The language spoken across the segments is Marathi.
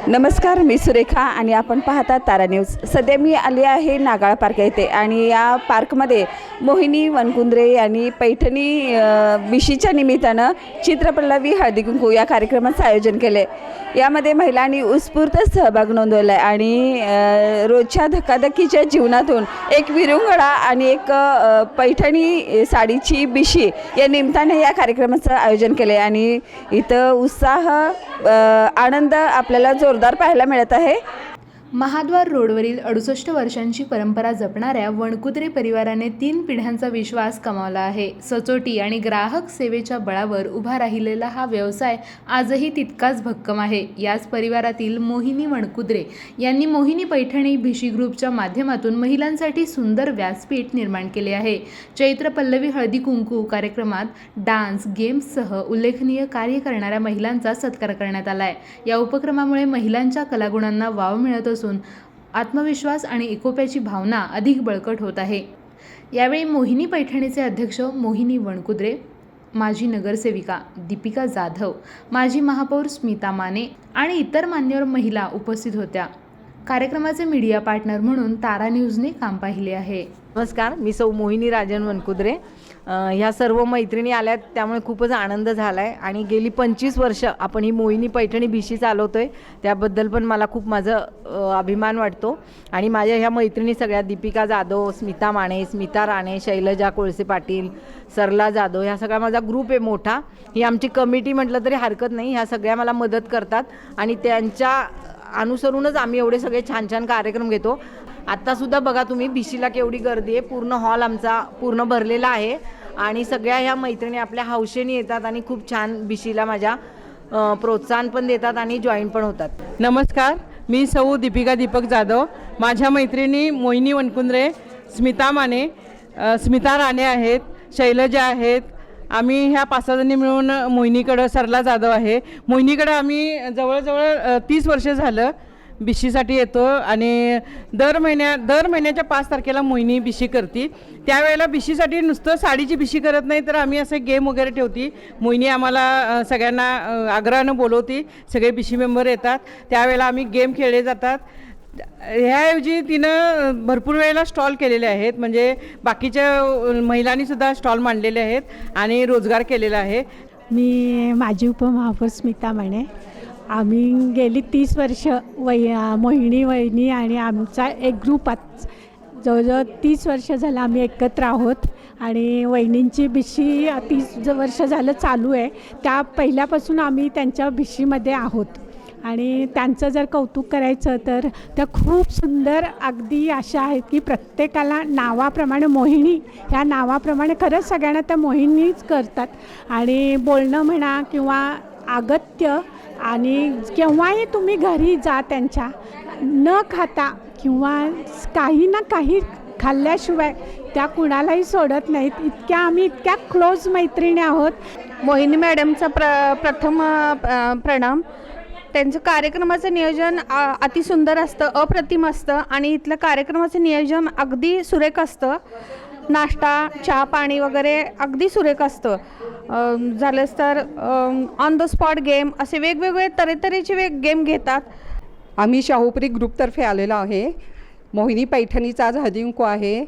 नमस्कार, मी सुरेखा आणि आपण पाहता तारा न्यूज. सध्या मी आले आहे नागाळ पार्क येथे आणि या पार्कमध्ये मोहिनी वनकुंद्रे यांनी पैठणी बिशीच्या निमित्तानं चित्रपल्लवी हळदी कुंकू या कार्यक्रमाचं आयोजन केले. यामध्ये महिलांनी उत्स्फूर्त सहभाग नोंदवला आहे आणि रोजच्या धकाधकीच्या जीवनातून एक विरंगुळा आणि एक पैठणी साडीची बिशी या निमित्ताने या कार्यक्रमाचं आयोजन केले आणि इथं उत्साह आनंद आपल्याला जोरदार पाहायला मिळत आहे. महाद्वार रोडवरील 68 वर्षांची परंपरा जपणाऱ्या वणकुद्रे परिवाराने 3 पिढ्यांचा विश्वास कमावला आहे. सचोटी आणि ग्राहक सेवेच्या बळावर उभा राहिलेला हा व्यवसाय आजही तितकाच भक्कम आहे. याच परिवारातील मोहिनी वणकुद्रे यांनी मोहिनी पैठणी भिशी ग्रुपच्या माध्यमातून महिलांसाठी सुंदर व्यासपीठ निर्माण केले आहे. चैत्र पल्लवी हळदी कुंकू कार्यक्रमात डान्स गेम्ससह उल्लेखनीय कार्य करणाऱ्या महिलांचा सत्कार करण्यात आला आहे. या उपक्रमामुळे महिलांच्या कलागुणांना वाव मिळत असून आत्मविश्वास आणि एकोप्याची भावना अधिक बळकट होत आहे. यावेळी मोहिनी पैठणीचे अध्यक्ष मोहिनी वणकुद्रे, माजी नगरसेविका दीपिका जाधव, माजी महापौर स्मिता माने आणि इतर मान्यवर महिला उपस्थित होत्या. कार्यक्रमाचे मीडिया पार्टनर म्हणून तारा न्यूजने काम पाहिले आहे. नमस्कार, मी सौ मोहिनी राजन वनकुद्रे. ह्या सर्व मैत्रिणी आल्यात त्यामुळे खूपच आनंद झाला आहे आणि गेली 25 वर्ष आपण ही मोहिनी पैठणी भिशी चालवतोय त्याबद्दल पण मला खूप माझं अभिमान वाटतो. आणि माझ्या ह्या मैत्रिणी सगळ्या दीपिका जाधव, स्मिता माने, स्मिता राणे, शैलजा कोळसे पाटील, सरला जाधव, ह्या सगळा माझा ग्रुप आहे मोठा. ही आमची कमिटी म्हटलं तरी हरकत नाही. ह्या सगळ्या मला मदत करतात आणि त्यांच्या अनुसरूनच आम्ही एवढे सगळे छान छान कार्यक्रम घेतो. आत्तासुद्धा बघा तुम्ही भिशीला केवढी गर्दी आहे. पूर्ण हॉल आमचा पूर्ण भरलेला आहे आणि सगळ्या ह्या मैत्रिणी आपल्या हौशेने येतात आणि खूप छान भिशीला माझ्या प्रोत्साहन पण देतात आणि जॉईन पण होतात. नमस्कार, मी सौ दीपिका दीपक जाधव. माझ्या मैत्रिणी मोहिनी वनकुंद्रे, स्मिता माने, स्मिता राणे आहेत, शैलजा आहेत. आम्ही ह्या 5-6 जणी मिळून मोहिनीकडं, सरला जाधव आहे, मोहिनीकडं आम्ही जवळजवळ 30 वर्ष झालं बिशीसाठी येतो आणि दर महिन्याच्या 5 तारखेला मोहिनी बिशी करते. त्यावेळेला बिशीसाठी नुसतं साडीची बिशी करत नाही तर आम्ही असे गेम वगैरे ठेवती. मोहिनी आम्हाला सगळ्यांना आग्रहानं बोलवती, सगळे बिशी मेंबर येतात, त्यावेळेला आम्ही गेम खेळले जातात. ह्याऐवजी तिनं भरपूर वेळेला स्टॉल केलेले आहेत, म्हणजे बाकीच्या महिलांनीसुद्धा स्टॉल मांडलेले आहेत आणि रोजगार केलेला आहे. मी माजी उपमहापौर स्मिता माने. आम्ही गेली 30 वर्ष मोहिनी वहिनी आणि आमचा एक ग्रुप जवळजवळ 30 वर्ष झालं आम्ही एकत्र आहोत आणि वहिनींची बिशी 30 वर्ष झालं चालू आहे. त्या पहिल्यापासून आम्ही त्यांच्या बिशीमध्ये आहोत आणि त्यांचं जर कौतुक करायचं तर त्या खूप सुंदर अगदी अशा आहेत की प्रत्येकाला नावाप्रमाणे मोहिनी ह्या नावाप्रमाणे खरंच सगळ्यांना त्या मोहिनीच करतात आणि बोलणं म्हणा किंवा अगत्य. आणि केव्हाही तुम्ही घरी जा त्यांच्या न खाता किंवा काही ना काही खाल्ल्याशिवाय त्या कुणालाही सोडत नाहीत. आम्ही इतक्या क्लोज मैत्रिणी आहोत. मोहिनी मॅडमचा प्रथम प्रणाम. त्यांचं कार्यक्रमाचं नियोजन अतिसुंदर असतं, अप्रतिम असतं आणि इथलं कार्यक्रमाचं नियोजन अगदी सुरेख असतं. नाश्ता, चहा, पाणी वगैरे अगदी सुरेख असतं. झालंच तर ऑन द स्पॉट गेम असे वेगवेगळे तऱ्हेचे गेम घेतात. आम्ही शाहूपुरी ग्रुपतर्फे आलेलो आहे. मोहिनी पैठणीचा आज हळदीकुंकू आहे,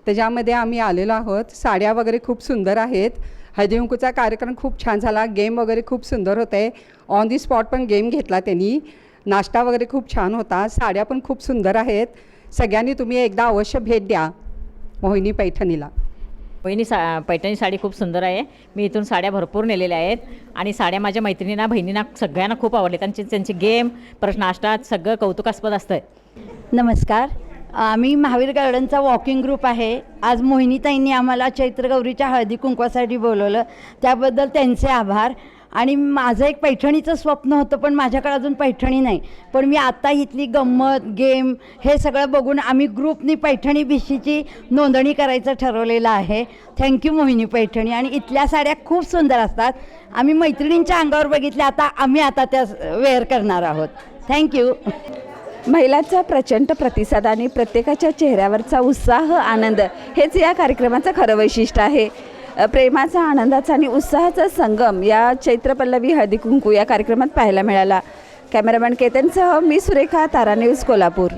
त्याच्यामध्ये आम्ही आलेलो आहोत. साड्या वगैरे खूप सुंदर आहेत. हळदीकुंकूचा कार्यक्रम खूप छान झाला. गेम वगैरे खूप सुंदर होते. ऑन दी स्पॉट पण गेम घेतला त्यांनी. नाश्ता वगैरे खूप छान होता. साड्या पण खूप सुंदर आहेत. सगळ्यांनी तुम्ही एकदा अवश्य भेट द्या मोहिनी पैठणीला. मोहिनी पैठणी साडी खूप सुंदर आहे. मी इथून साड्या भरपूर नेलेल्या आहेत आणि साड्या माझ्या मैत्रिणींना, बहिणींना सगळ्यांना खूप आवडले. त्यांचे गेम परत नाश्ता सगळं कौतुकास्पद असतं. नमस्कार, आम्ही महावीर गार्डनचा वॉकिंग ग्रुप आहे. आज मोहिनीताईंनी आम्हाला चैत्रगौरीच्या हळदी कुंकवासाठी बोलवलं, त्याबद्दल त्यांचे आभार. आणि माझं एक पैठणीचं स्वप्न होतं पण माझ्याकडे अजून पैठणी नाही, पण मी आत्ता इथली गंमत गेम हे सगळं बघून आम्ही ग्रुपनी पैठणी भिशीची नोंदणी करायचं ठरवलेलं आहे. थँक्यू मोहिनी पैठणी. आणि इथल्या साड्या खूप सुंदर असतात. आम्ही मैत्रिणींच्या अंगावर बघितल्या, आम्ही आता त्या वेअर करणार आहोत. थँक्यू. महिलांचा प्रचंड प्रतिसाद आणि प्रत्येकाच्या चेहऱ्यावरचा उत्साह, आनंद हेच या कार्यक्रमाचं खरं वैशिष्ट्य आहे. प्रेमाचा, आनंदाचा आणि उत्साहाचा संगम या चैत्र पल्लवी हळदी कुंकू या कार्यक्रमात पाहायला मिळाला. कॅमेरामॅन केतनसह मी सुरेखा, तारा न्यूज, कोल्हापूर.